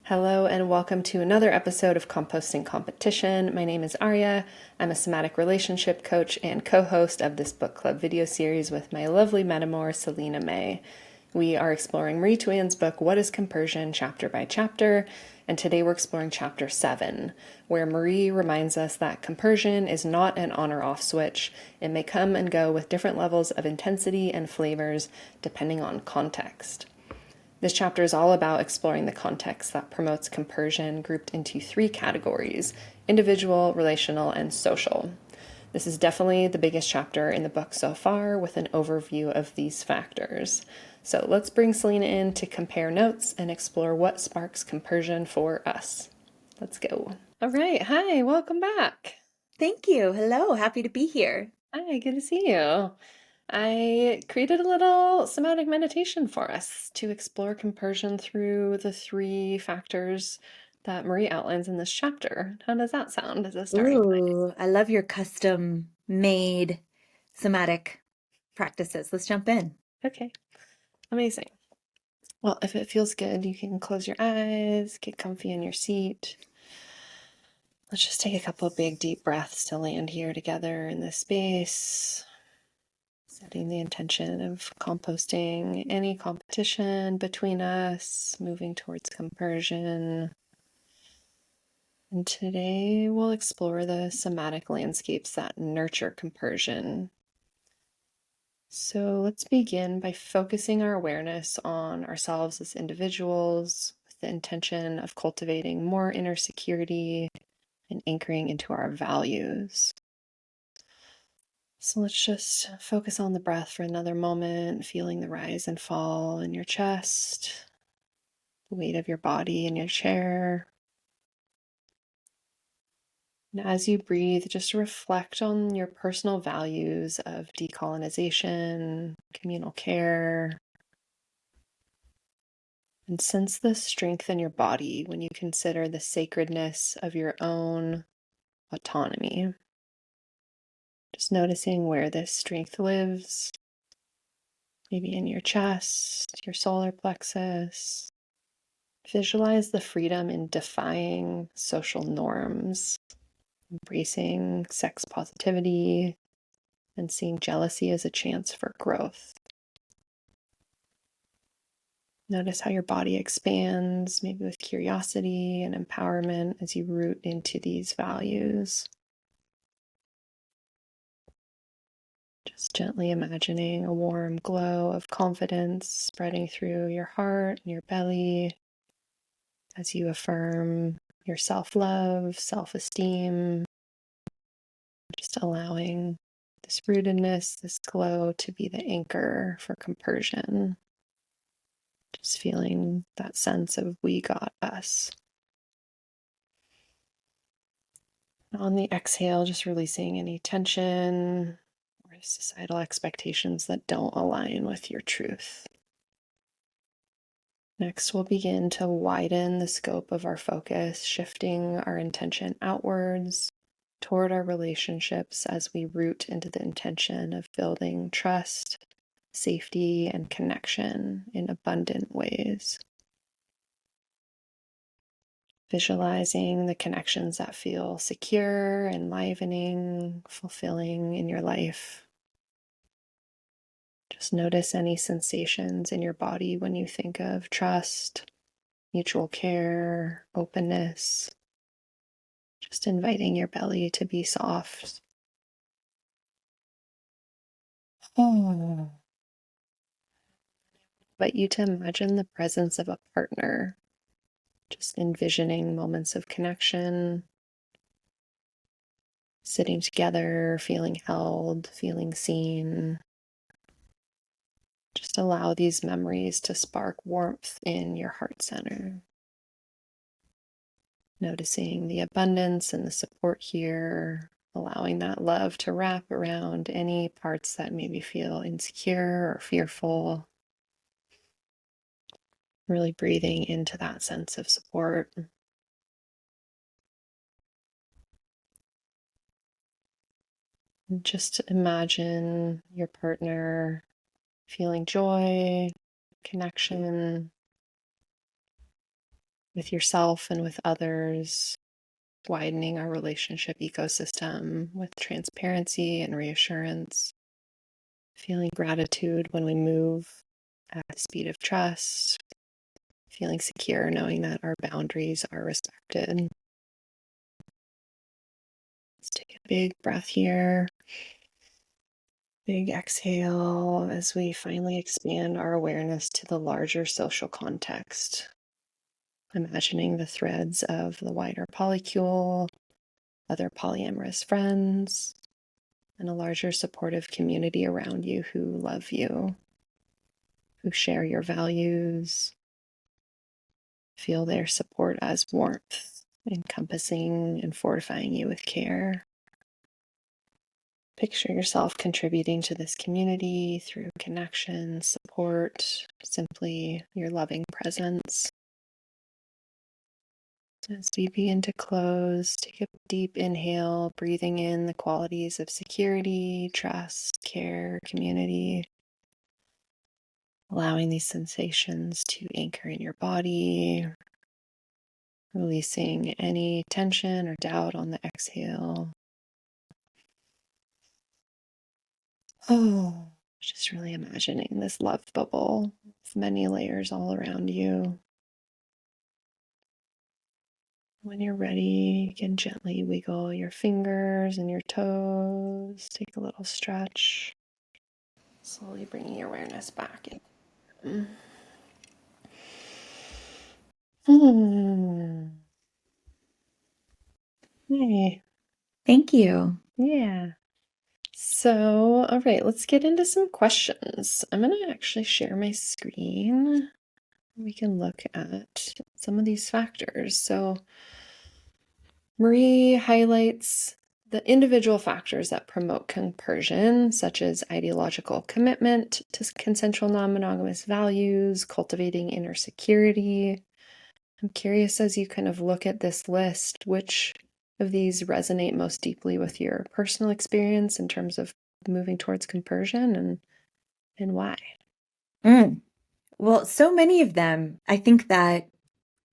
Hello and welcome to another episode of Composting Competition. My name is Aria. I'm a somatic relationship coach and co-host of this book club video series with my lovely metamour, Salina and Marie. We are exploring Marie Thouin's book, What is Compersion, chapter by chapter, and today we're exploring chapter 7, where Marie reminds us that compersion is not an on or off switch. It may come and go with different levels of intensity and flavors depending on context. This chapter is all about exploring the context that promotes compersion, grouped into 3 categories: individual, relational, and social. This is definitely the biggest chapter in the book so far, with an overview of these factors. So let's bring Salina in to compare notes and explore what sparks compersion for us. Let's go. All right. Hi, welcome back. Thank you. Hello. Happy to be here. Hi, good to see you. I created a little somatic meditation for us to explore compersion through the 3 factors that Marie outlines in this chapter. How does that sound as a starting point? Ooh, I love your custom-made somatic practices. Let's jump in. Okay, amazing. Well, if it feels good, you can close your eyes, get comfy in your seat. Let's just take a couple of big, deep breaths to land here together in this space. Setting the intention of composting any competition between us, moving towards compersion. And today we'll explore the somatic landscapes that nurture compersion. So let's begin by focusing our awareness on ourselves as individuals with the intention of cultivating more inner security and anchoring into our values. So let's just focus on the breath for another moment, feeling the rise and fall in your chest, the weight of your body in your chair. And as you breathe, just reflect on your personal values of decolonization, communal care, and sense the strength in your body when you consider the sacredness of your own autonomy. Just noticing where this strength lives, maybe in your chest, your solar plexus. Visualize the freedom in defying social norms, embracing sex positivity, and seeing jealousy as a chance for growth. Notice how your body expands, maybe with curiosity and empowerment as you root into these values. Just gently imagining a warm glow of confidence spreading through your heart and your belly as you affirm your self-love, self-esteem, just allowing this rootedness, this glow to be the anchor for compersion. Just feeling that sense of we got us. On the exhale, just releasing any tension or societal expectations that don't align with your truth. Next, we'll begin to widen the scope of our focus, shifting our intention outwards toward our relationships as we root into the intention of building trust, safety, and connection in abundant ways. Visualizing the connections that feel secure, enlivening, fulfilling in your life. Just notice any sensations in your body when you think of trust, mutual care, openness. Just inviting your belly to be soft. Oh. Invite you to imagine the presence of a partner. Just envisioning moments of connection, sitting together, feeling held, feeling seen. Just allow these memories to spark warmth in your heart center. Noticing the abundance and the support here, allowing that love to wrap around any parts that maybe feel insecure or fearful. Really breathing into that sense of support. And just imagine your partner feeling joy, connection, with yourself and with others, widening our relationship ecosystem with transparency and reassurance, feeling gratitude when we move at the speed of trust, feeling secure knowing that our boundaries are respected. Let's take a big breath here. Big exhale as we finally expand our awareness to the larger social context. Imagining the threads of the wider polycule, other polyamorous friends, and a larger supportive community around you who love you, who share your values. Feel their support as warmth, encompassing and fortifying you with care. Picture yourself contributing to this community through connection, support, simply your loving presence. As we begin to close, take a deep inhale, breathing in the qualities of security, trust, care, community. Allowing these sensations to anchor in your body, releasing any tension or doubt on the exhale. Oh, just really imagining this love bubble with many layers all around you. When you're ready, you can gently wiggle your fingers and your toes. Take a little stretch. Slowly bringing your awareness back in. Hey. Thank you. Yeah. So, all right, let's get into some questions. I'm going to actually share my screen. We can look at some of these factors. So, Marie highlights the individual factors that promote compersion, such as ideological commitment to consensual non-monogamous values, cultivating inner security. I'm curious, as you kind of look at this list, which of these resonate most deeply with your personal experience in terms of moving towards compersion, and why? Well, so many of them. I think that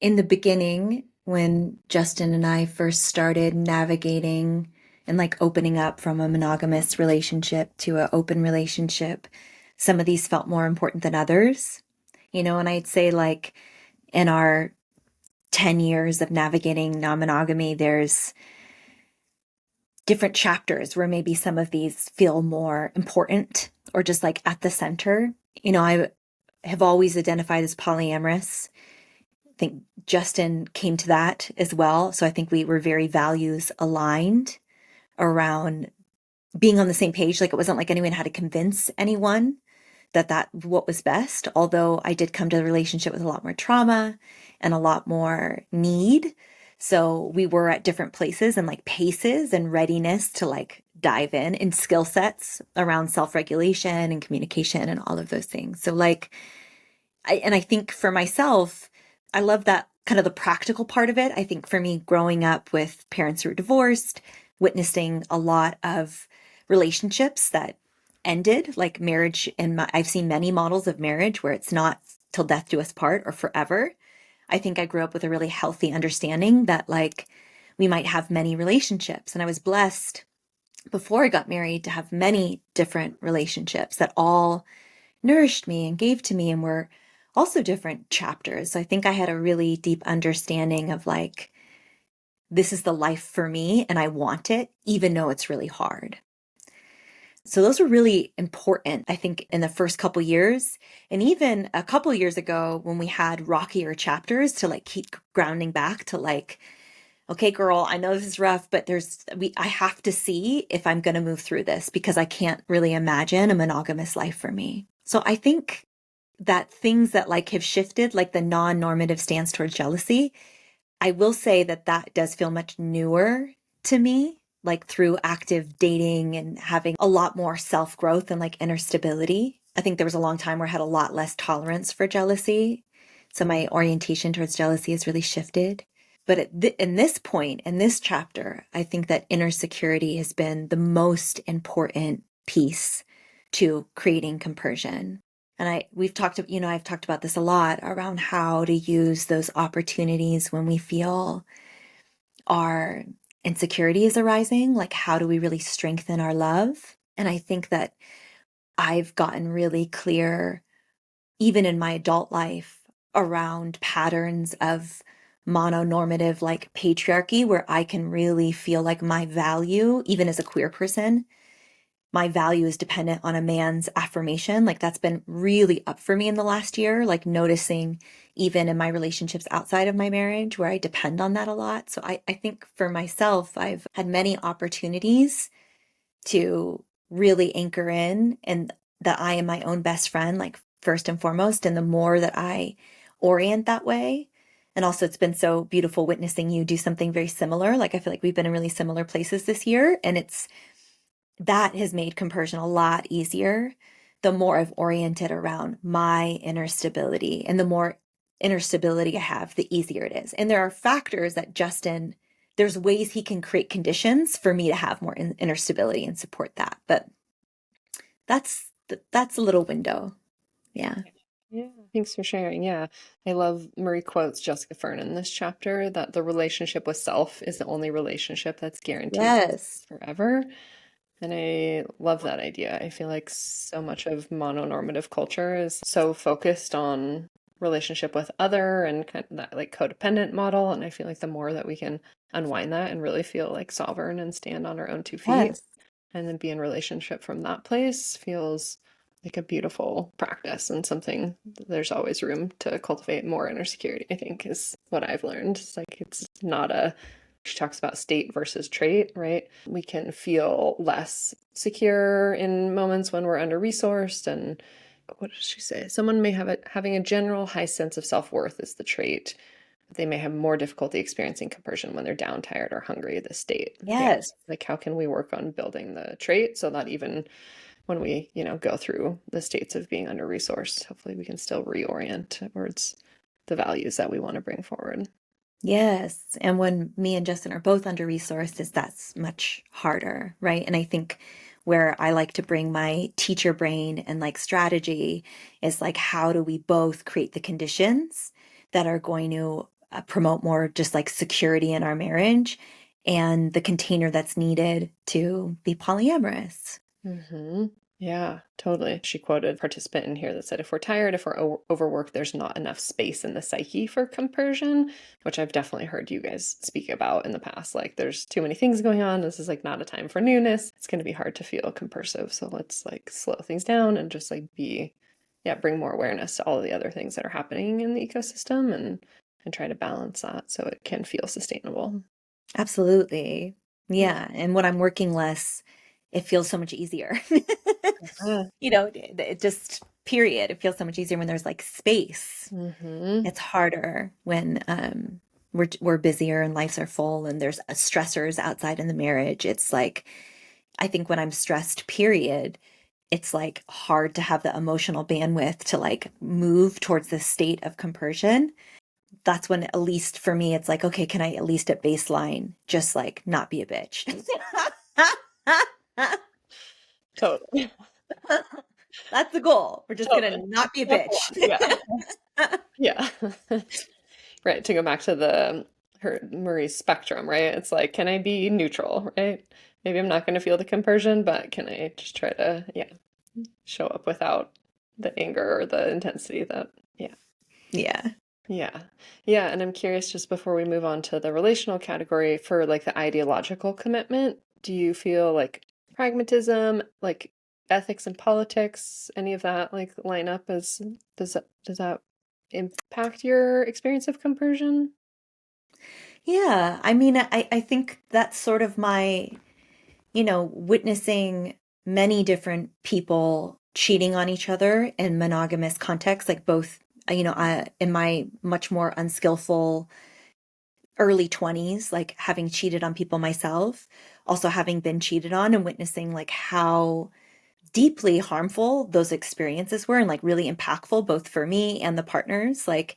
in the beginning, when Justin and I first started navigating and like opening up from a monogamous relationship to an open relationship, some of these felt more important than others, and I'd say like in our 10 years of navigating non-monogamy, there's different chapters where maybe some of these feel more important or just like at the center. I have always identified as polyamorous. I think Justin came to that as well. So I think we were very values aligned around being on the same page. Like it wasn't like anyone had to convince anyone that what was best. Although I did come to the relationship with a lot more trauma and a lot more need. So we were at different places and like paces and readiness to like dive in skill sets around self-regulation and communication and all of those things. So like, I think for myself, I love that kind of the practical part of it. I think for me, growing up with parents who were divorced, witnessing a lot of relationships that ended, like marriage, and I've seen many models of marriage where it's not till death do us part or forever. I think I grew up with a really healthy understanding that like we might have many relationships. And I was blessed before I got married to have many different relationships that all nourished me and gave to me and were also different chapters. So I think I had a really deep understanding of like, this is the life for me and I want it, even though it's really hard. So those were really important, I think, in the first couple years. And even a couple years ago when we had rockier chapters to like keep grounding back to like, okay, girl, I know this is rough, but I have to see if I'm going to move through this because I can't really imagine a monogamous life for me. So I think that things that like have shifted, like the non-normative stance towards jealousy, I will say that does feel much newer to me, like through active dating and having a lot more self-growth and like inner stability. I think there was a long time where I had a lot less tolerance for jealousy. So my orientation towards jealousy has really shifted. But in this point, in this chapter, I think that inner security has been the most important piece to creating compersion. And I've talked about this a lot around how to use those opportunities when we feel our insecurities arising, like how do we really strengthen our love? And I think that I've gotten really clear, even in my adult life, around patterns of mononormative like patriarchy, where I can really feel like my value, even as a queer person, my value is dependent on a man's affirmation. Like that's been really up for me in the last year, like noticing even in my relationships outside of my marriage where I depend on that a lot. So I think for myself, I've had many opportunities to really anchor in and that I am my own best friend, like first and foremost. And the more that I orient that way, and also it's been so beautiful witnessing you do something very similar. Like I feel like we've been in really similar places this year, and that has made compersion a lot easier. The more I've oriented around my inner stability, and the more inner stability I have, the easier it is. And there are factors that there's ways he can create conditions for me to have more inner stability and support that. But that's a little window. Yeah. Yeah, thanks for sharing. Yeah, I love Marie quotes Jessica Fern in this chapter that the relationship with self is the only relationship that's guaranteed Yes. forever. And I love that idea. I feel like so much of mononormative culture is so focused on relationship with other and kind of that like codependent model. And I feel like the more that we can unwind that and really feel like sovereign and stand on our own 2 feet Yes. and then be in relationship from that place feels like a beautiful practice and something there's always room to cultivate more inner security, I think, is what I've learned. It's like it's not a she talks about state versus trait, right? We can feel less secure in moments when we're under-resourced. And what does she say? Someone may have having a general high sense of self-worth is the trait. They may have more difficulty experiencing compersion when they're down, tired, or hungry, the state. Yeah. Yes. Like how can we work on building the trait so that even when we, go through the states of being under-resourced, hopefully we can still reorient towards the values that we want to bring forward. Yes. And when me and Justin are both under resourced, that's much harder, right? And I think where I like to bring my teacher brain and like strategy is like, how do we both create the conditions that are going to promote more just like security in our marriage and the container that's needed to be polyamorous? Mm-hmm. Yeah, totally. She quoted a participant in here that said, if we're tired, if we're overworked, there's not enough space in the psyche for compersion, which I've definitely heard you guys speak about in the past. Like, there's too many things going on. This is like not a time for newness. It's going to be hard to feel compersive. So let's like slow things down and just like bring more awareness to all of the other things that are happening in the ecosystem and try to balance that so it can feel sustainable. Absolutely. Yeah. And when I'm working less, it feels so much easier. It just period. It feels so much easier when there's like space. Mm-hmm. It's harder when we're busier and lives are full and there's stressors outside in the marriage. It's like I think when I'm stressed, period, it's like hard to have the emotional bandwidth to like move towards the state of compersion. That's when, at least for me, it's like, okay, can I at least at baseline just like not be a bitch? Totally. That's the goal. We're just Totally. gonna not be a That's a lot. bitch. Yeah. Yeah. Right. To go back to her Marie's spectrum, right? It's like, can I be neutral, right? Maybe I'm not going to feel the compersion, but can I just try to, show up without the anger or the intensity that, yeah. Yeah. Yeah. Yeah. And I'm curious, just before we move on to the relational category, for like the ideological commitment, do you feel like pragmatism, like ethics and politics, any of that like line up as does that impact your experience of compersion? Yeah. I mean, I think that's sort of my, witnessing many different people cheating on each other in monogamous contexts, like both, in my much more unskillful early 20s, like having cheated on people myself, also having been cheated on and witnessing like how deeply harmful those experiences were and like really impactful both for me and the partners. Like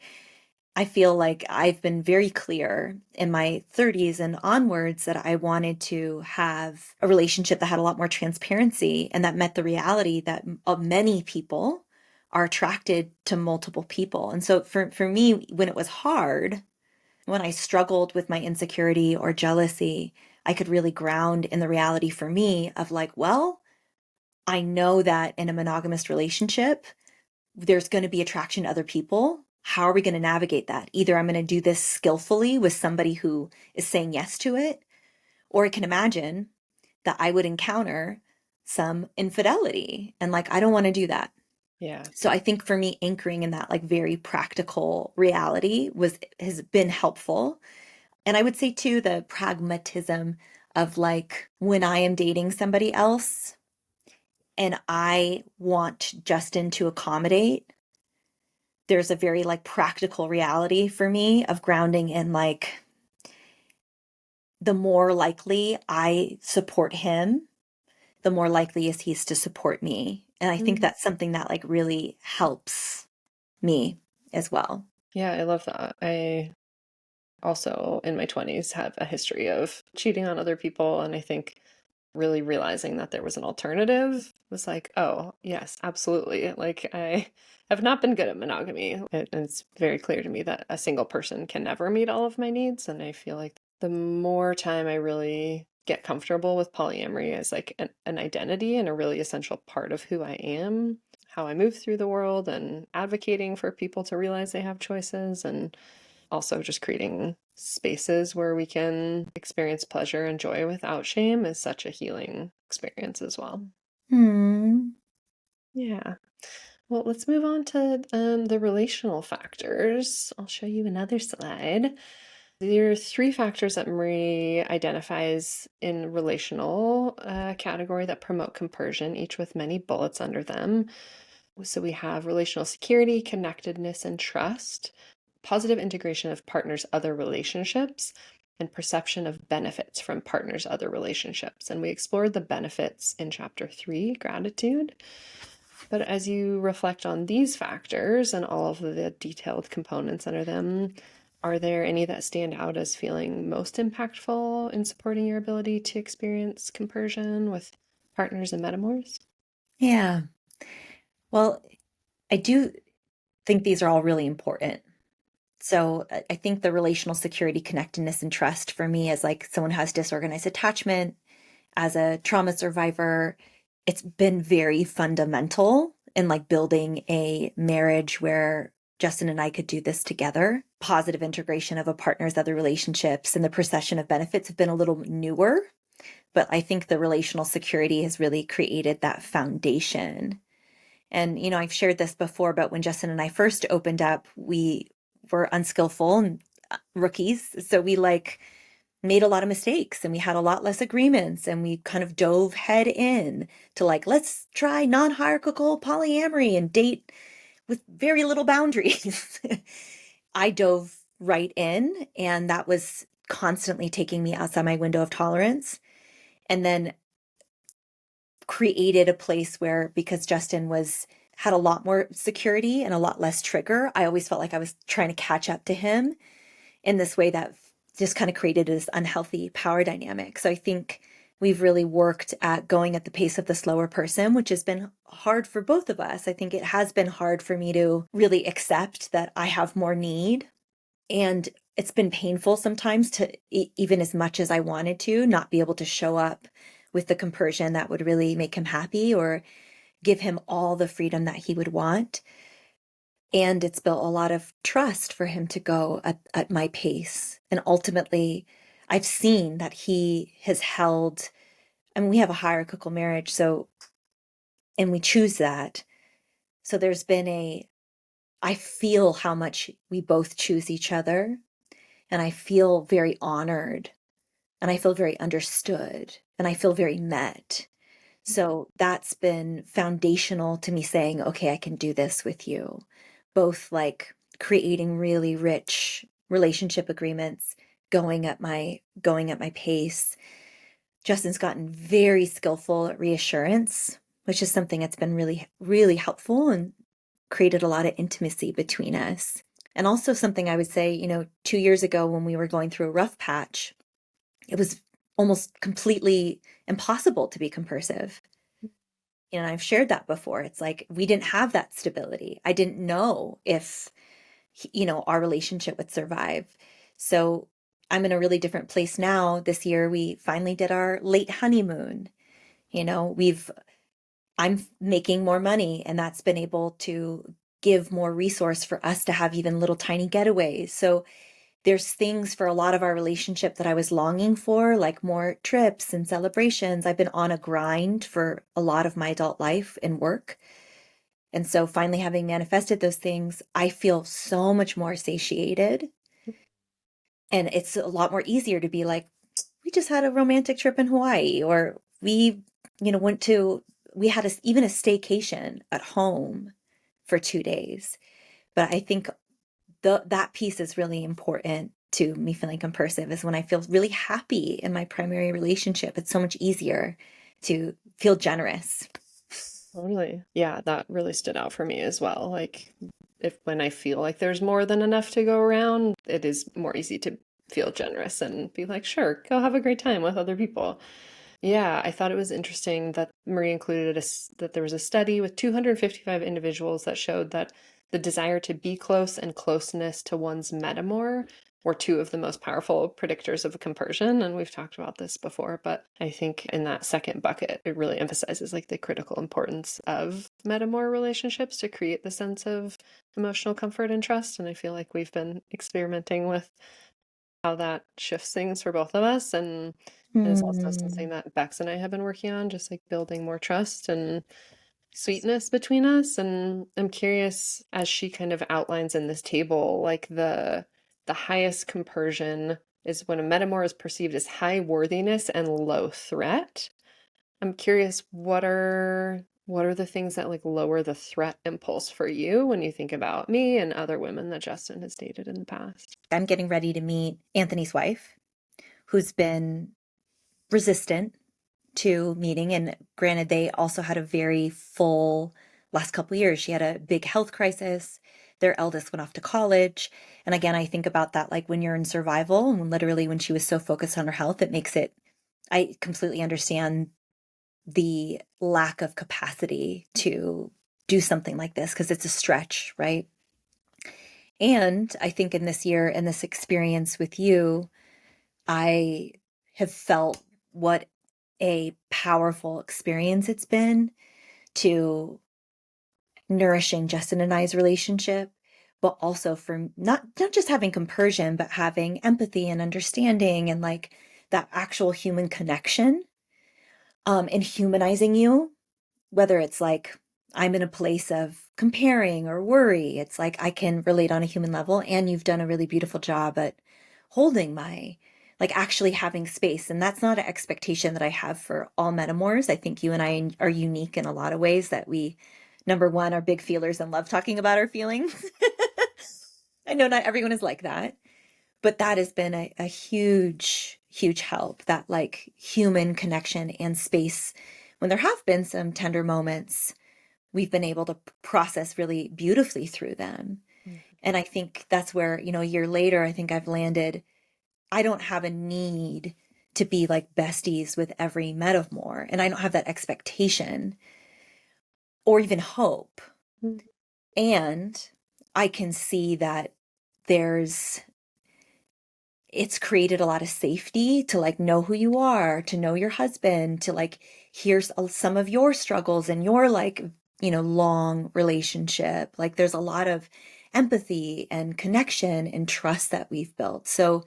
I feel like I've been very clear in my 30s and onwards that I wanted to have a relationship that had a lot more transparency and that met the reality that many people are attracted to multiple people. And so for me, when it was hard, when I struggled with my insecurity or jealousy, I could really ground in the reality for me of like, well, I know that in a monogamous relationship, there's going to be attraction to other people. How are we going to navigate that? Either I'm going to do this skillfully with somebody who is saying yes to it, or I can imagine that I would encounter some infidelity. And like, I don't want to do that. Yeah. So I think for me, anchoring in that like very practical reality has been helpful. And I would say too, the pragmatism of like when I am dating somebody else and I want Justin to accommodate, there's a very like practical reality for me of grounding in like the more likely I support him, the more likely is he's to support me. And I think that's something that like really helps me as well. Yeah, I love that. I also in my 20s have a history of cheating on other people, and I think really realizing that there was an alternative was like, oh, yes, absolutely. Like I have not been good at monogamy. It's very clear to me that a single person can never meet all of my needs, and I feel like the more time I really get comfortable with polyamory as like an identity and a really essential part of who I am, how I move through the world, and advocating for people to realize they have choices, and also just creating spaces where we can experience pleasure and joy without shame is such a healing experience as well. Hmm. Yeah. Well, let's move on to the relational factors. I'll show you another slide. There are three factors that Marie identifies in relational category that promote compersion, each with many bullets under them. So we have relational security, connectedness, and trust, positive integration of partners' other relationships, and perception of benefits from partners' other relationships. And we explored the benefits in chapter 3, gratitude. But as you reflect on these factors and all of the detailed components under them, are there any that stand out as feeling most impactful in supporting your ability to experience compersion with partners and metamours? Yeah. Well, I do think these are all really important. So I think the relational security, connectedness, and trust for me as like someone who has disorganized attachment, as a trauma survivor, it's been very fundamental in like building a marriage where Justin and I could do this together. Positive integration of a partner's other relationships and the procession of benefits have been a little newer, but I think the relational security has really created that foundation. And, you know, I've shared this before, but when Justin and I first opened up, we were unskillful and rookies. So we like made a lot of mistakes and we had a lot less agreements and we kind of dove head in to like, let's try non-hierarchical polyamory and date with very little boundaries. I dove right in, and that was constantly taking me outside my window of tolerance. And then created a place where, because Justin had a lot more security and a lot less trigger, I always felt like I was trying to catch up to him in this way that just kind of created this unhealthy power dynamic. So I think we've really worked at going at the pace of the slower person, which has been hard for both of us. I think it has been hard for me to really accept that I have more need. And it's been painful sometimes to, even as much as I wanted to, not be able to show up with the compersion that would really make him happy or give him all the freedom that he would want. And it's built a lot of trust for him to go at my pace. And ultimately, I've seen that he has held, I mean, we have a hierarchical marriage, and we choose that. So there's been I feel how much we both choose each other. And I feel very honored. And I feel very understood. And I feel very met. So that's been foundational to me saying, okay, I can do this with you. Both like creating really rich relationship agreements, going at my pace. Justin's gotten very skillful at reassurance, which is something that's been really, really helpful and created a lot of intimacy between us. And also something I would say, 2 years ago when we were going through a rough patch, it was almost completely impossible to be compersive. and I've shared that before. It's like we didn't have that stability. I didn't know if, our relationship would survive. So I'm in a really different place now. This year, we finally did our late honeymoon. We've I'm making more money, and that's been able to give more resource for us to have even little tiny getaways. So there's things for a lot of our relationship that I was longing for, like more trips and celebrations. I've been on a grind for a lot of my adult life and work. And so finally having manifested those things, I feel so much more satiated. And it's a lot more easier to be like, we just had a romantic trip in Hawaii, or we, went to, we had even a staycation at home for 2 days. But I think that piece is really important to me feeling compersive, is when I feel really happy in my primary relationship. It's so much easier to feel generous. Totally. Yeah, that really stood out for me as well. Like when I feel like there's more than enough to go around, it is more easy to feel generous and be like, sure, go have a great time with other people. Yeah, I thought it was interesting that Marie included that there was a study with 255 individuals that showed that the desire to be close and closeness to one's metamour were two of the most powerful predictors of compersion. And we've talked about this before, but I think in that second bucket, it really emphasizes like the critical importance of metamour relationships to create the sense of emotional comfort and trust. And I feel like we've been experimenting with how that shifts things for both of us. And is also something that Bex and I have been working on, just like building more trust and sweetness between us. And I'm curious, as she kind of outlines in this table, like the highest compersion is when a metamour is perceived as high worthiness and low threat. I'm curious, what are the things that like lower the threat impulse for you when you think about me and other women that Justin has dated in the past? I'm getting ready to meet Anthony's wife, who's been resistant to meeting. And granted, they also had a very full last couple of years. She had a big health crisis. Their eldest went off to college. And again, I think about that like when you're in survival, and literally when she was so focused on her health, I completely understand the lack of capacity to do something like this, because it's a stretch, right? And I think in this year and this experience with you, I have felt what a powerful experience it's been to nourishing Justin and I's relationship, but also for not just having compersion, but having empathy and understanding and like that actual human connection, and humanizing you, whether it's like I'm in a place of comparing or worry. It's like I can relate on a human level, and you've done a really beautiful job at holding like actually having space. And that's not an expectation that I have for all metamours. I think you and I are unique in a lot of ways, that we, number one, are big feelers and love talking about our feelings. I know not everyone is like that, but that has been a huge, huge help, that like human connection and space. When there have been some tender moments, we've been able to process really beautifully through them. And I think that's where, a year later, I think I've landed. I don't have a need to be like besties with every metamour, and I don't have that expectation or even hope. Mm. And I can see that it's created a lot of safety to like know who you are, to know your husband, to like hear some of your struggles and your like, long relationship. Like there's a lot of empathy and connection and trust that we've built. So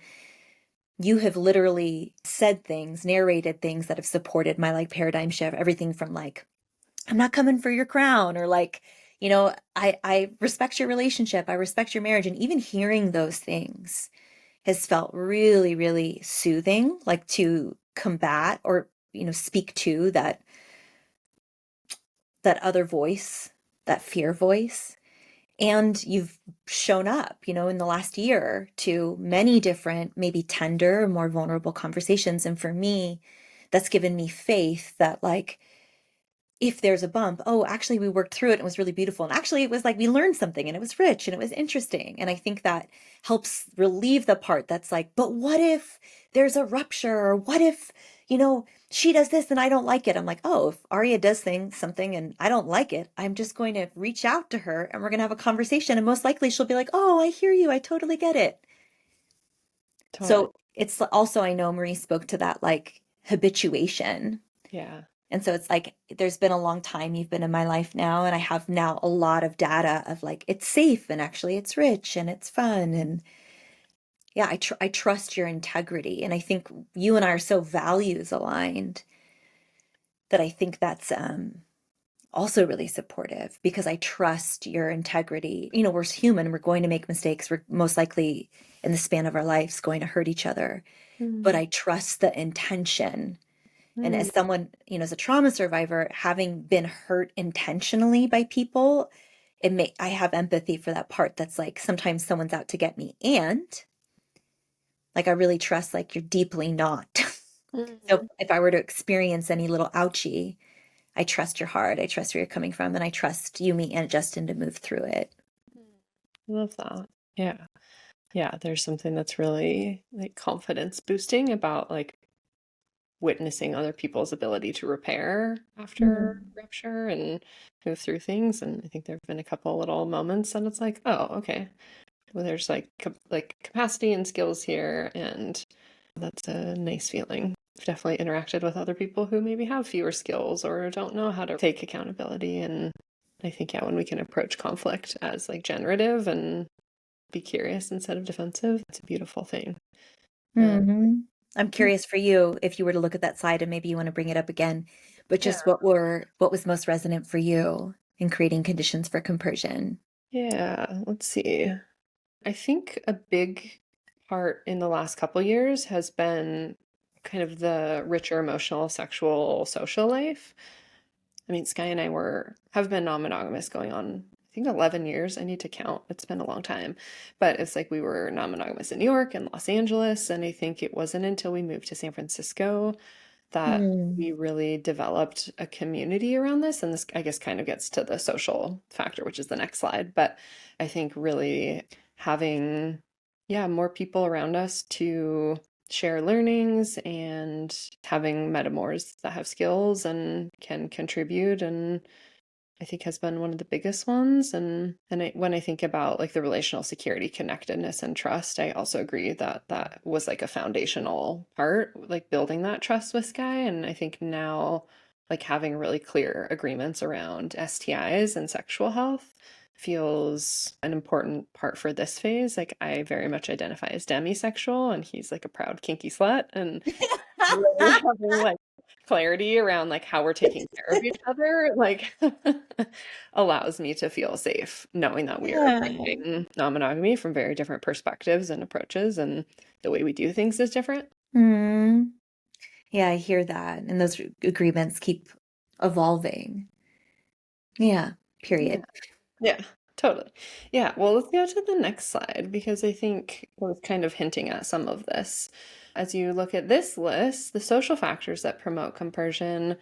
you have literally said things, narrated things that have supported my like paradigm shift, everything from like, I'm not coming for your crown, or like, I respect your relationship, I respect your marriage. And even hearing those things has felt really, really soothing, like to combat or, speak to that other voice, that fear voice. And you've shown up, in the last year to many different, maybe tender, more vulnerable conversations. And for me, that's given me faith that like, if there's a bump, oh, actually we worked through it and it was really beautiful. And actually it was like, we learned something and it was rich and it was interesting. And I think that helps relieve the part that's like, but what if there's a rupture? Or what if, she does this and I don't like it. I'm like, oh, if Aria does something and I don't like it, I'm just going to reach out to her and we're going to have a conversation. And most likely she'll be like, oh, I hear you. I totally get it. Totally. So it's also, I know Marie spoke to that like habituation. Yeah. And so it's like, there's been a long time you've been in my life now. And I have now a lot of data of like, it's safe and actually it's rich and it's fun. And yeah, I trust your integrity. And I think you and I are so values aligned that I think that's also really supportive because I trust your integrity. We're human, we're going to make mistakes. We're most likely in the span of our lives going to hurt each other. But I trust the intention. And as someone, as a trauma survivor, having been hurt intentionally by people, I have empathy for that part that's like sometimes someone's out to get me. And like I really trust like you're deeply not. So if I were to experience any little ouchie, I trust your heart. I trust where you're coming from. And I trust you, me, and Justin to move through it. I love that. Yeah. Yeah. There's something that's really like confidence boosting about like witnessing other people's ability to repair after rupture and move through things. And I think there have been a couple little moments and it's like, oh, okay. Well, there's like capacity and skills here, and that's a nice feeling. I've definitely interacted with other people who maybe have fewer skills or don't know how to take accountability. And I think, yeah, when we can approach conflict as like generative and be curious instead of defensive, it's a beautiful thing. I'm curious for you if you were to look at that slide and maybe you want to bring it up again, but just Yeah. what was most resonant for you in creating conditions for compersion? Yeah, let's see. I think a big part in the last couple years has been kind of the richer emotional, sexual, social life. I mean, Sky and I have been non-monogamous going on, I think 11 years. I need to count. It's been a long time. But it's like we were non-monogamous in New York and Los Angeles, and I think it wasn't until we moved to San Francisco that we really developed a community around this. And this, I guess, kind of gets to the social factor, which is the next slide. But I think really having, yeah, more people around us to share learnings and having metamours that have skills and can contribute, and I think has been one of the biggest ones. And when I think about like the relational security, connectedness, and trust, I also agree that that was like a foundational part, like building that trust with Sky. And I think now, like having really clear agreements around STIs and sexual health feels an important part for this phase. Like I very much identify as demisexual, and he's like a proud kinky slut, and really having like clarity around like how we're taking care of each other like allows me to feel safe knowing that we are approaching non-monogamy from very different perspectives and approaches, and the way we do things is different. Yeah, I hear that. And those agreements keep evolving. Yeah, period. Yeah, totally. Yeah, well, let's go to the next slide because I think I was kind of hinting at some of this. As you look at this list, the social factors that promote compersion,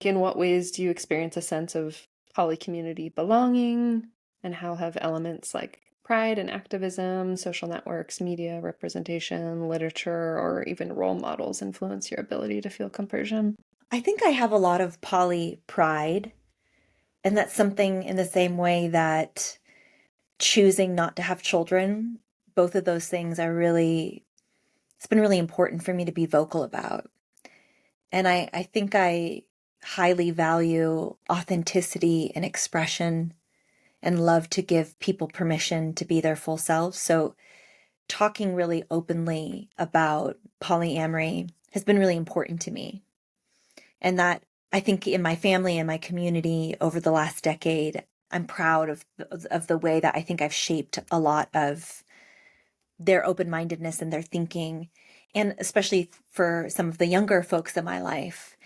in what ways do you experience a sense of poly community belonging? And how have elements like pride and activism, social networks, media representation, literature, or even role models influence your ability to feel compersion? I think I have a lot of poly pride. And that's something in the same way that choosing not to have children, both of those things are it's been really important for me to be vocal about. And I think I highly value authenticity and expression and love to give people permission to be their full selves. So talking really openly about polyamory has been really important to me. And that I think in my family and my community over the last decade, I'm proud of the way that I think I've shaped a lot of their open-mindedness and their thinking. And especially for some of the younger folks in my life,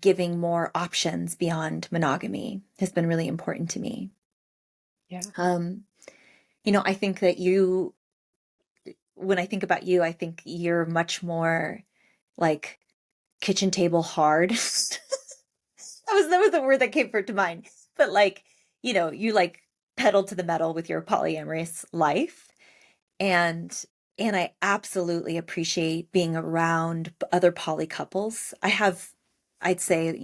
giving more options beyond monogamy has been really important to me. Yeah. I think that when I think about you, I think you're much more like kitchen table hard. That was the word that came to mind. But like, you like pedal to the metal with your polyamorous life. And And I absolutely appreciate being around other poly couples. I have, I'd say,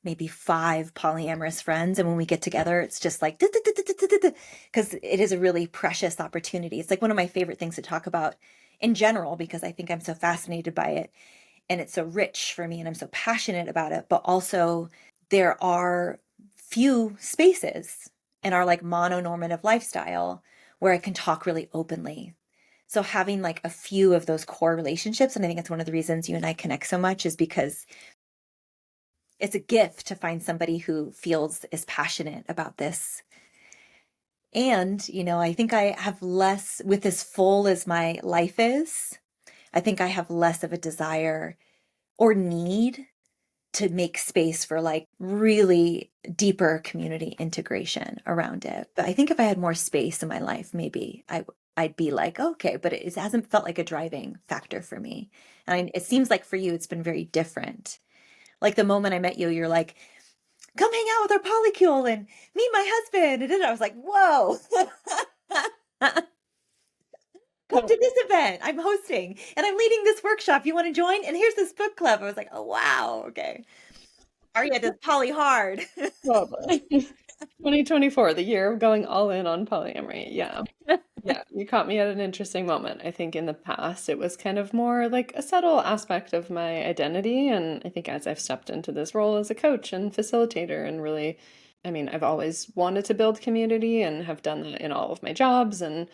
maybe 5 polyamorous friends. And when we get together, it's just like, because it is a really precious opportunity. It's like one of my favorite things to talk about in general, because I think I'm so fascinated by it. And it's so rich for me and I'm so passionate about it. But also, there are few spaces in our like mononormative lifestyle where I can talk really openly. So having like a few of those core relationships, and I think it's one of the reasons you and I connect so much, is because it's a gift to find somebody who feels is passionate about this. And, I think I have less, with as full as my life is, I think I have less of a desire or need to make space for like really deeper community integration around it. But I think if I had more space in my life, maybe I'd be like, okay, but it hasn't felt like a driving factor for me. And it seems like for you, it's been very different. Like the moment I met you, you're like, come hang out with our polycule and meet my husband. And then I was like, whoa. Come to this event. I'm hosting and I'm leading this workshop. You want to join? And here's this book club. I was like, oh, wow. Okay. Aria does poly hard. Probably. 2024, the year of going all in on polyamory. Yeah. Yeah, you caught me at an interesting moment. I think in the past it was kind of more like a subtle aspect of my identity. And I think as I've stepped into this role as a coach and facilitator, and really, I mean, I've always wanted to build community and have done that in all of my jobs and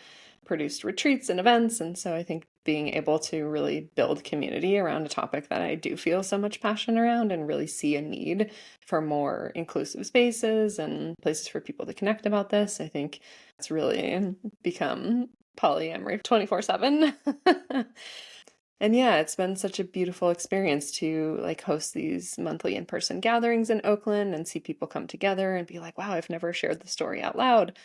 produced retreats and events. And so I think being able to really build community around a topic that I do feel so much passion around and really see a need for more inclusive spaces and places for people to connect about this, I think it's really become polyamory 24/7. And yeah, it's been such a beautiful experience to like host these monthly in-person gatherings in Oakland and see people come together and be like, wow, I've never shared the story out loud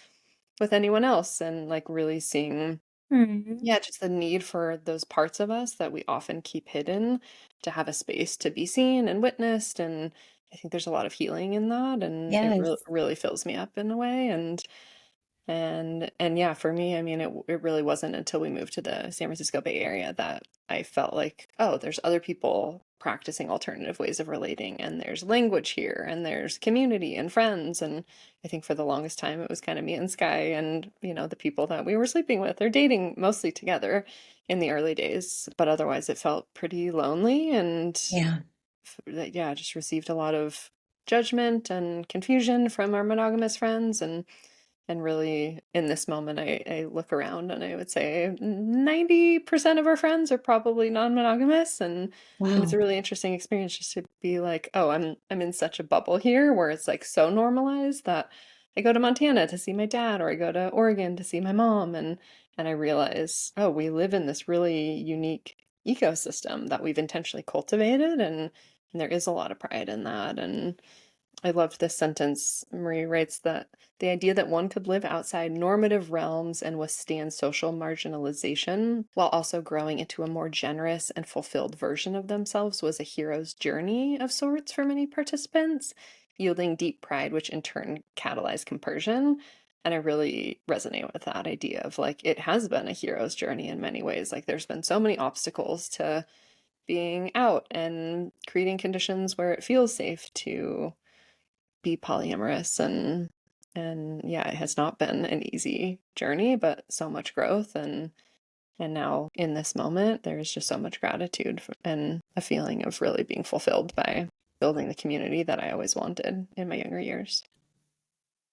with anyone else, and like really seeing yeah, just the need for those parts of us that we often keep hidden to have a space to be seen and witnessed. And I think there's a lot of healing in that, and it Yes. really fills me up in a way. And yeah, for me, I mean, it really wasn't until we moved to the San Francisco Bay Area that I felt like, oh, there's other people practicing alternative ways of relating, and there's language here, and there's community and friends. And I think for the longest time, it was kind of me and Sky and, the people that we were sleeping with or dating mostly together in the early days. But otherwise, it felt pretty lonely. And Yeah. yeah, just received a lot of judgment and confusion from our monogamous friends. And really, in this moment, I look around and I would say 90% of our friends are probably non-monogamous, and it's a Wow. really interesting experience just to be like, oh, I'm in such a bubble here where it's like so normalized that I go to Montana to see my dad, or I go to Oregon to see my mom, and I realize, oh, we live in this really unique ecosystem that we've intentionally cultivated, and there is a lot of pride in that. And I loved this sentence. Marie writes that the idea that one could live outside normative realms and withstand social marginalization while also growing into a more generous and fulfilled version of themselves was a hero's journey of sorts for many participants, yielding deep pride, which in turn catalyzed compersion. And I really resonate with that idea of like, it has been a hero's journey in many ways. Like, there's been so many obstacles to being out and creating conditions where it feels safe to be polyamorous, and yeah, it has not been an easy journey, but so much growth. And now in this moment there's just so much gratitude and a feeling of really being fulfilled by building the community that I always wanted in my younger years.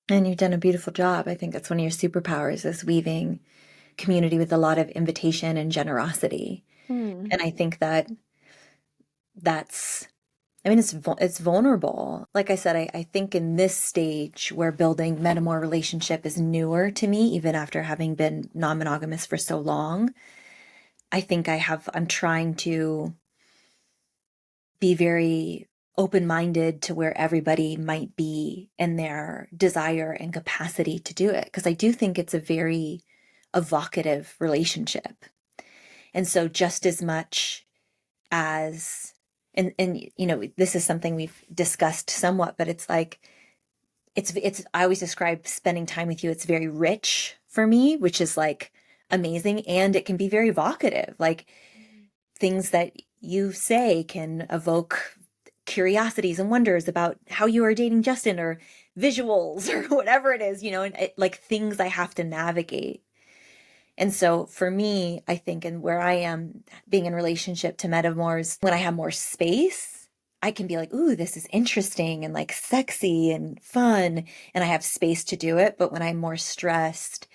And you've done a beautiful job. I think that's one of your superpowers, is weaving community with a lot of invitation and generosity. And I think that's, I mean, it's vulnerable. Like I said, I think in this stage where building metamour relationship is newer to me, even after having been non-monogamous for so long, I think I'm trying to be very open-minded to where everybody might be in their desire and capacity to do it. Because I do think it's a very evocative relationship. And so just as much as, and this is something we've discussed somewhat, but it's like, I always describe spending time with you, it's very rich for me, which is like amazing, and it can be very evocative. Like things that you say can evoke curiosities and wonders about how you are dating Justin, or visuals or whatever it is, and like things I have to navigate. And so for me, I think, and where I am being in relationship to metamours, when I have more space, I can be like, ooh, this is interesting and like sexy and fun. And I have space to do it. But when I'm more stressed,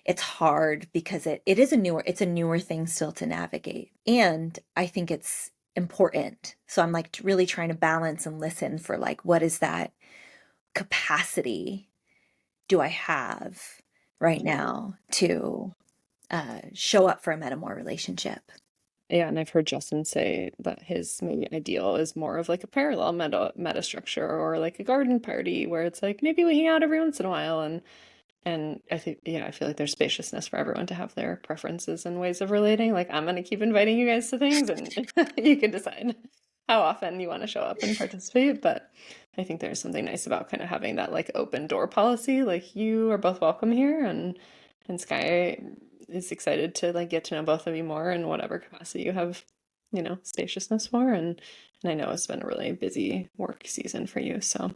it's hard because it's a newer thing still to navigate. And I think it's important. So I'm like really trying to balance and listen for like, what is that capacity do I have right now to show up for a metamour relationship? Yeah, and I've heard Justin say that his maybe ideal is more of like a parallel meta structure, or like a garden party where it's like maybe we hang out every once in a while, and I think, yeah, I feel like there's spaciousness for everyone to have their preferences and ways of relating. Like I'm gonna keep inviting you guys to things, and you can decide how often you want to show up and participate. But I think there's something nice about kind of having that like open door policy. Like you are both welcome here, and Sky is excited to like get to know both of you more in whatever capacity you have, spaciousness for. And I know it's been a really busy work season for you, so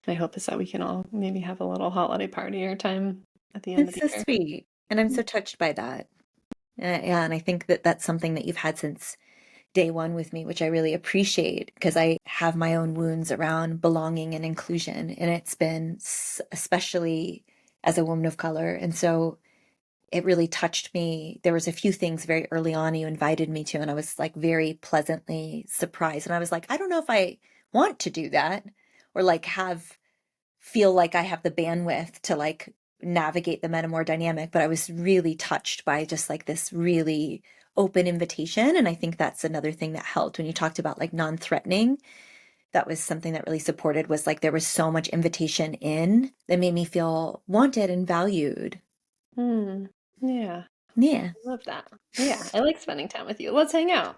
my hope is that we can all maybe have a little holiday party or time at the end of It's the so year. sweet. And I'm so touched by that. Yeah, and I think that that's something that you've had since day one with me, which I really appreciate, because I have my own wounds around belonging and inclusion. And it's been especially as a woman of color. And so it really touched me. There was a few things very early on you invited me to, and I was like very pleasantly surprised. And I was like, I don't know if I want to do that, or like feel like I have the bandwidth to like navigate the metamour dynamic, but I was really touched by just like this really open invitation. And I think that's another thing that helped when you talked about like non-threatening. That was something that really supported, was like there was so much invitation in that made me feel wanted and valued. Yeah, Yeah. I love that. Yeah, I like spending time with you. Let's hang out.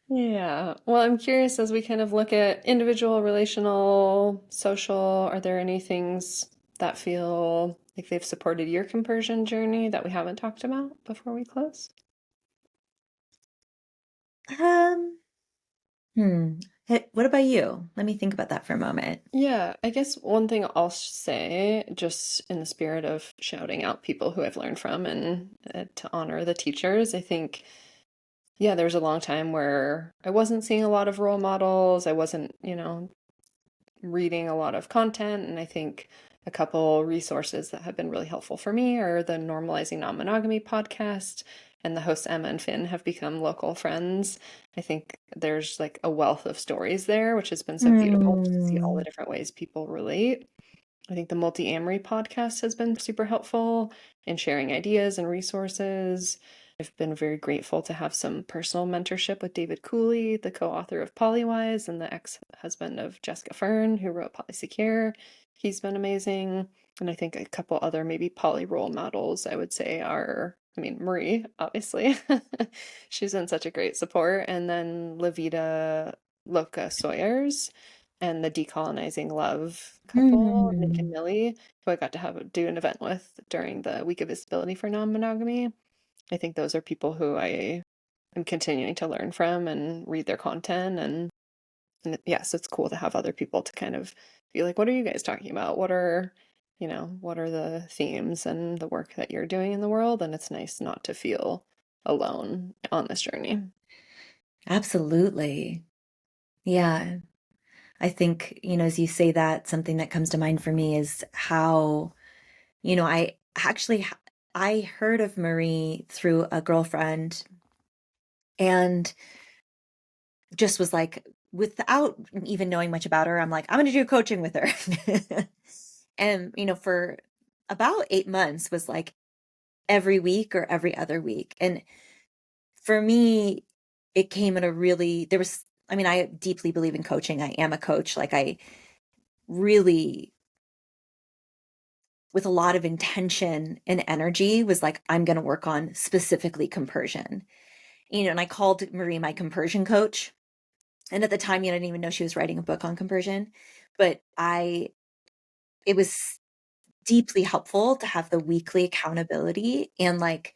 Yeah. Well, I'm curious, as we kind of look at individual, relational, social, are there any things that feel like they've supported your compersion journey that we haven't talked about before we close? um, Hey, what about you? Let me think about that for a moment. Yeah, I guess one thing I'll say, just in the spirit of shouting out people who I've learned from, and to honor the teachers, I think, yeah, there was a long time where I wasn't seeing a lot of role models. I wasn't, reading a lot of content. And I think a couple resources that have been really helpful for me are the Normalizing Non-Monogamy podcast, and the hosts Emma and Finn have become local friends. I think there's like a wealth of stories there, which has been so beautiful to see all the Hmm. different ways people relate. I think the Multi-Amory podcast has been super helpful in sharing ideas and resources. I've been very grateful to have some personal mentorship with David Cooley, the co-author of Polywise and the ex-husband of Jessica Fern, who wrote Polysecure. He's been amazing. And I think a couple other maybe poly role models I would say are, I mean, Marie, obviously. She's been such a great support. And then Levita Loca Sawyers and the Decolonizing Love couple, Nick Hmm. and Millie, who I got to do an event with during the Week of Visibility for Non-Monogamy. I think those are people who I am continuing to learn from and read their content. And yes, it's cool to have other people to kind of be like, what are you guys talking about? What are the themes and the work that you're doing in the world? And it's nice not to feel alone on this journey. Absolutely. Yeah. I think, as you say that, something that comes to mind for me is how, I actually I heard of Marie through a girlfriend, and just was like, without even knowing much about her, I'm like, I'm going to do coaching with her. And, for about 8 months was like every week or every other week. And for me, it came at I deeply believe in coaching. I am a coach. Like I really, with a lot of intention and energy, was like, I'm going to work on specifically compersion. And I called Marie my compersion coach. And at the time, I didn't even know she was writing a book on compersion. But it was deeply helpful to have the weekly accountability and like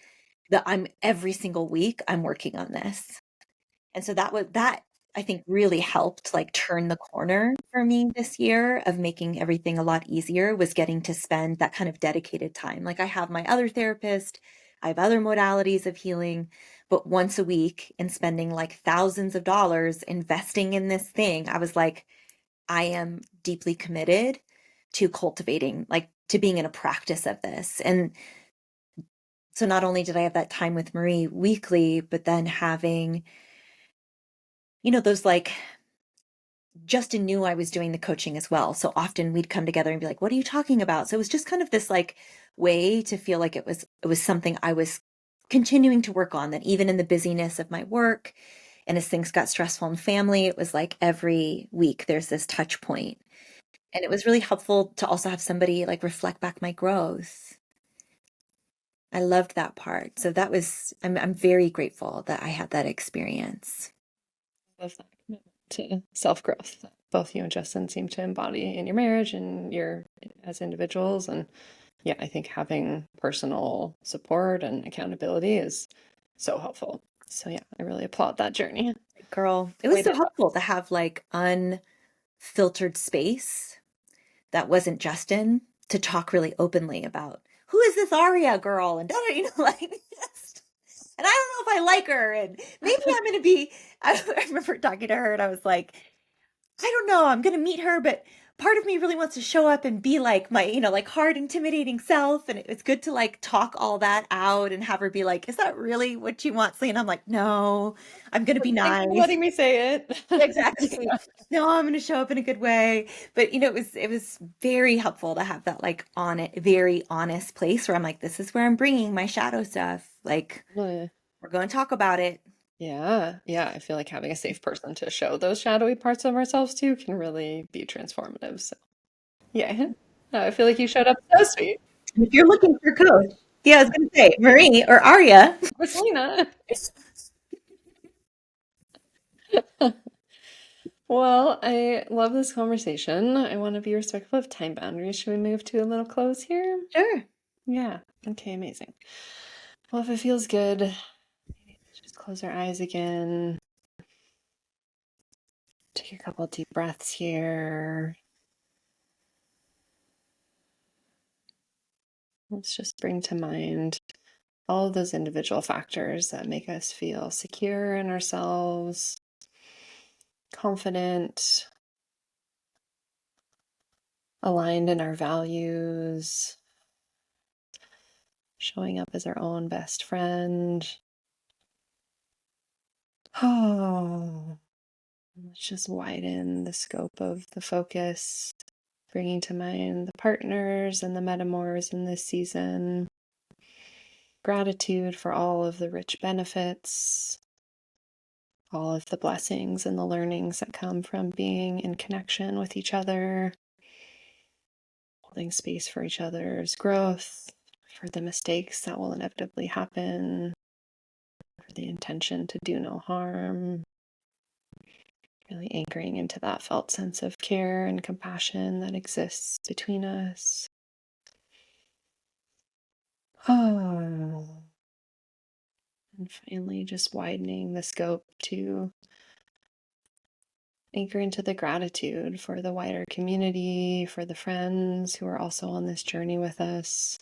I'm every single week I'm working on this. And so that I think really helped like turn the corner for me this year of making everything a lot easier, was getting to spend that kind of dedicated time. Like I have my other therapist, I have other modalities of healing, but once a week and spending like thousands of dollars investing in this thing, I was like, I am deeply committed to cultivating, like to being in a practice of this. And so not only did I have that time with Marie weekly, but then having, those like, Justin knew I was doing the coaching as well. So often we'd come together and be like, what are you talking about? So it was just kind of this like way to feel like it was something I was continuing to work on, that even in the busyness of my work and as things got stressful in family, it was like every week there's this touch point. And it was really helpful to also have somebody like reflect back my growth. I loved that part. So that was, I'm very grateful that I had that experience. Love that commitment to self-growth that both you and Justin seem to embody in your marriage and your as individuals. And yeah, I think having personal support and accountability is so helpful. So yeah, I really applaud that journey. Girl, it was so helpful to have like unfiltered space that wasn't Justin, to talk really openly about who is this Aria girl, and like just, and I don't know if I like her, and maybe I'm gonna be. I remember talking to her, and I was like, I don't know, I'm gonna meet her, but part of me really wants to show up and be like my, like hard, intimidating self. And it's good to like talk all that out and have her be like, is that really what you want, Salina? I'm like, no, I'm gonna be nice. Thanks for letting me say it. Exactly. No, I'm going to show up in a good way. But it was very helpful to have that like very honest place where I'm like, this is where I'm bringing my shadow stuff. Like, we're going to talk about it. Yeah. I feel like having a safe person to show those shadowy parts of ourselves to can really be transformative. So yeah, I feel like you showed up so sweet. If you're looking for a coach, yeah, I was going to say Marie or Aria. Salina. Well, I love this conversation. I want to be respectful of time boundaries. Should we move to a little close here? Sure. Yeah. Okay, amazing. Well, if it feels good, maybe just close our eyes again. Take a couple deep breaths here. Let's just bring to mind all of those individual factors that make us feel secure in ourselves, confident, aligned in our values, showing up as our own best friend. Oh, let's just widen the scope of the focus, bringing to mind the partners and the metamours in this season. Gratitude for all of the rich benefits, all of the blessings and the learnings that come from being in connection with each other, holding space for each other's growth, for the mistakes that will inevitably happen, for the intention to do no harm. Really anchoring into that felt sense of care and compassion that exists between us. Oh. And finally, just widening the scope to anchor into the gratitude for the wider community, for the friends who are also on this journey with us,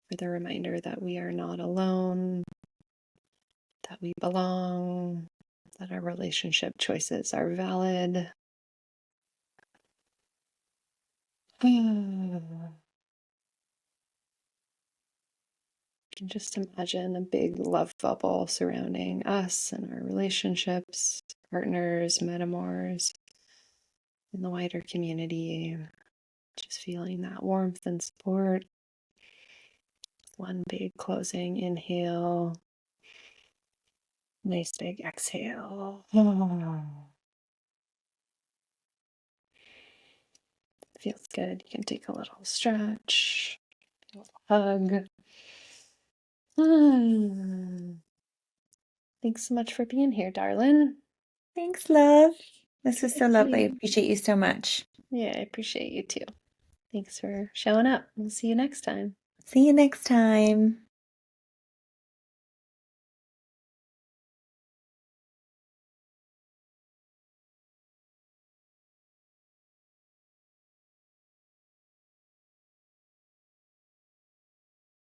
for the reminder that we are not alone, that we belong, that our relationship choices are valid. Can just imagine a big love bubble surrounding us and our relationships, partners, metamours, in the wider community. Just feeling that warmth and support. One big closing inhale. Nice big exhale. Feels good. You can take a little stretch, a little hug. Thanks so much for being here, darling. Thanks, love. This is so lovely. I appreciate you so much. Yeah, I appreciate you too. Thanks for showing up. We'll see you next time. See you next time.